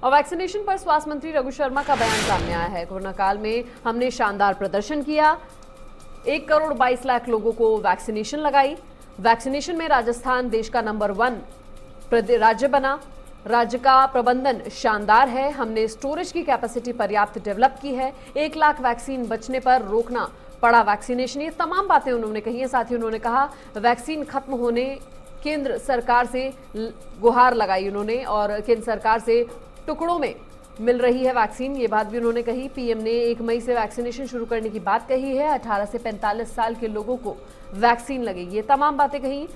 और वैक्सीनेशन पर स्वास्थ्य मंत्री रघु शर्मा का बयान सामने आया है। कोरोना काल में हमने शानदार प्रदर्शन किया, 1 करोड़ 22 लाख लोगों को वैक्सीनेशन लगाई। वैक्सीनेशन में राजस्थान देश का नंबर 1 राज्य बना। राज्य का प्रबंधन शानदार है। हमने स्टोरेज की कैपेसिटी पर्याप्त डेवलप की है। 1 लाख वैक्सीन बचने पर रोकना पड़ा वैक्सीनेशन। ये तमाम बातें उन्होंने कही है। साथ ही उन्होंने कहा वैक्सीन खत्म होने केंद्र सरकार से गुहार लगाई उन्होंने और केंद्र सरकार से टुकड़ों में मिल रही है वैक्सीन, ये बात भी उन्होंने कही। पीएम ने 1 मई से वैक्सीनेशन शुरू करने की बात कही है। 18 से 45 साल के लोगों को वैक्सीन लगेगी। ये तमाम बातें कही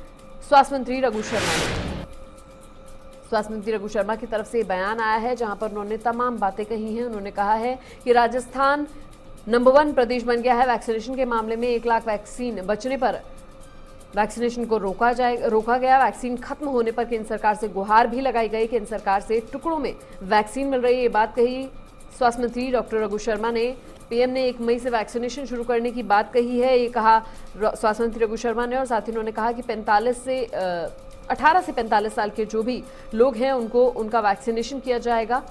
स्वास्थ्य मंत्री रघु शर्मा ने। स्वास्थ्य मंत्री रघु शर्मा की तरफ से बयान आया है जहां पर उन्होंने तमाम बातें कही हैं। उन्होंने कहा है कि राजस्थान नंबर 1 प्रदेश बन गया है। वैक्सीनेशन के मामले में 1 लाख वैक्सीन बचने पर वैक्सीनेशन को रोका गया। वैक्सीन खत्म होने पर केंद्र सरकार से गुहार भी लगाई गई। केंद्र सरकार से टुकड़ों में वैक्सीन मिल रही है, ये बात कही स्वास्थ्य मंत्री डॉक्टर रघु शर्मा ने। पीएम ने 1 मई से वैक्सीनेशन शुरू करने की बात कही है, ये कहा स्वास्थ्य मंत्री रघु शर्मा ने। और साथ ही उन्होंने कहा कि 18 से 45 साल के जो भी लोग हैं उनको उनका वैक्सीनेशन किया जाएगा।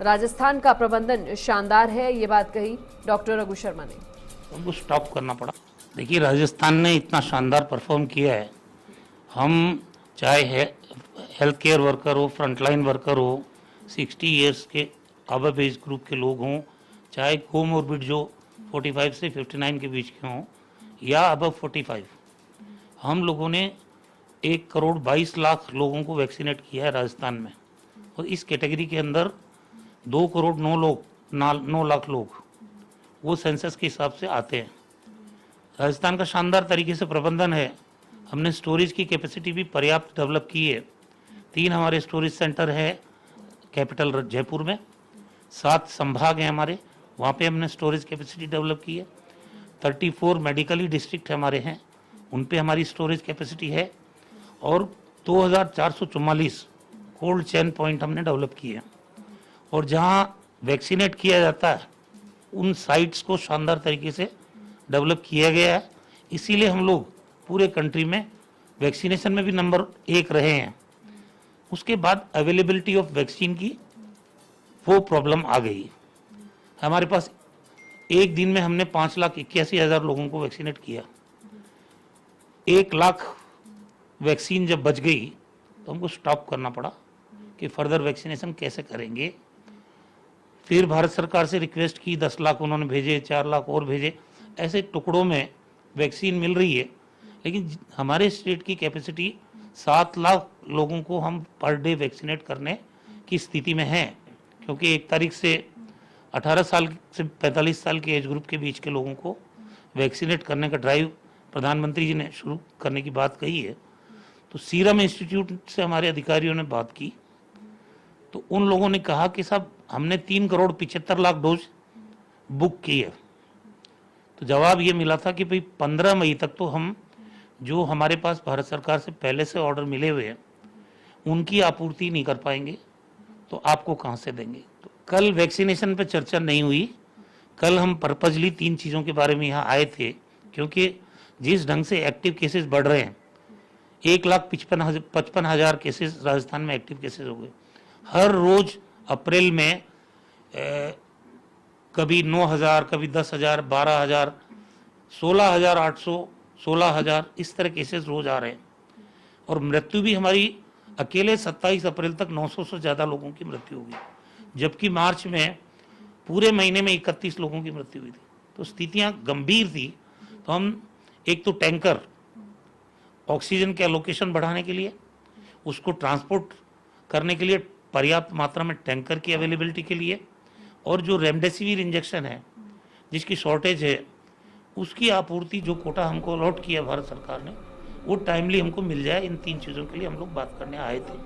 राजस्थान का प्रबंधन शानदार है, ये बात कही डॉक्टर रघु शर्मा ने। उनको स्टॉप करना पड़ा। देखिए, राजस्थान ने इतना शानदार परफॉर्म किया है। हम चाहे हेल्थ केयर वर्कर हो, फ्रंटलाइन वर्कर हो, 60 इयर्स के अबव एज ग्रुप के लोग हों, चाहे कोमोर्बिड जो 45 से 59 के बीच के हों या अबव 45, हम लोगों ने 1 करोड़ 22 लाख लोगों को वैक्सीनेट किया है राजस्थान में। और इस कैटेगरी के अंदर 2 करोड़ 9 लाख लोग वो सेंसस के हिसाब से आते हैं। राजस्थान का शानदार तरीके से प्रबंधन है। हमने स्टोरेज की कैपेसिटी भी पर्याप्त डेवलप की है। 3 हमारे स्टोरेज सेंटर है कैपिटल जयपुर में, 7 संभाग हैं हमारे, वहाँ पे हमने स्टोरेज कैपेसिटी डेवलप की है। 34 मेडिकली डिस्ट्रिक्ट हमारे हैं, उन पे हमारी स्टोरेज कैपेसिटी है। और 2444 कोल्ड चेन पॉइंट हमने डेवलप किए हैं। और जहाँ वैक्सीनेट किया जाता है उन साइट्स को शानदार तरीके से डेवलप किया गया है। इसीलिए हम लोग पूरे कंट्री में वैक्सीनेशन में भी नंबर 1 रहे हैं। उसके बाद अवेलेबिलिटी ऑफ वैक्सीन की वो प्रॉब्लम आ गई। हमारे पास एक दिन में हमने 5,81,000 लोगों को वैक्सीनेट किया। 1 लाख वैक्सीन जब बच गई तो हमको स्टॉप करना पड़ा कि फर्दर वैक्सीनेशन कैसे करेंगे। फिर भारत सरकार से रिक्वेस्ट की, 10 लाख उन्होंने भेजे, 4 लाख और भेजे। ऐसे टुकड़ों में वैक्सीन मिल रही है। लेकिन हमारे स्टेट की कैपेसिटी 7 लाख लोगों को हम पर डे वैक्सीनेट करने की स्थिति में हैं, क्योंकि 1 तारीख से 18 साल से 45 साल के एज ग्रुप के बीच के लोगों को वैक्सीनेट करने का ड्राइव प्रधानमंत्री जी ने शुरू करने की बात कही है। तो सीरम इंस्टीट्यूट से हमारे अधिकारियों ने बात की तो उन लोगों ने कहा कि साहब हमने 3 करोड़ 75 लाख डोज बुक की है। तो जवाब ये मिला था कि भाई 15 मई तक तो हम जो हमारे पास भारत सरकार से पहले से ऑर्डर मिले हुए हैं उनकी आपूर्ति नहीं कर पाएंगे, तो आपको कहाँ से देंगे। तो कल वैक्सीनेशन पे चर्चा नहीं हुई। कल हम पर्पजली 3 चीज़ों के बारे में यहाँ आए थे, क्योंकि जिस ढंग से एक्टिव केसेस बढ़ रहे हैं, 1,55,000 केसेस राजस्थान में एक्टिव केसेस हो गए। हर रोज अप्रैल में कभी 9,000, कभी 10,000, 12,000, 16,800, 16,000 इस तरह केसेस रोज आ रहे हैं। और मृत्यु भी हमारी अकेले 27 अप्रैल तक 900 से ज़्यादा लोगों की मृत्यु हुई, जबकि मार्च में पूरे महीने में 31 लोगों की मृत्यु हुई थी। तो स्थितियाँ गंभीर थी। तो हम एक तो टैंकर ऑक्सीजन के एलोकेशन बढ़ाने के लिए, उसको ट्रांसपोर्ट करने के लिए पर्याप्त मात्रा में टैंकर की अवेलेबिलिटी के लिए, और जो रेमडेसिविर इंजेक्शन है जिसकी शॉर्टेज है उसकी आपूर्ति, जो कोटा हमको अलॉट किया भारत सरकार ने, वो टाइमली हमको मिल जाए। इन 3 चीज़ों के लिए हम लोग बात करने आए थे।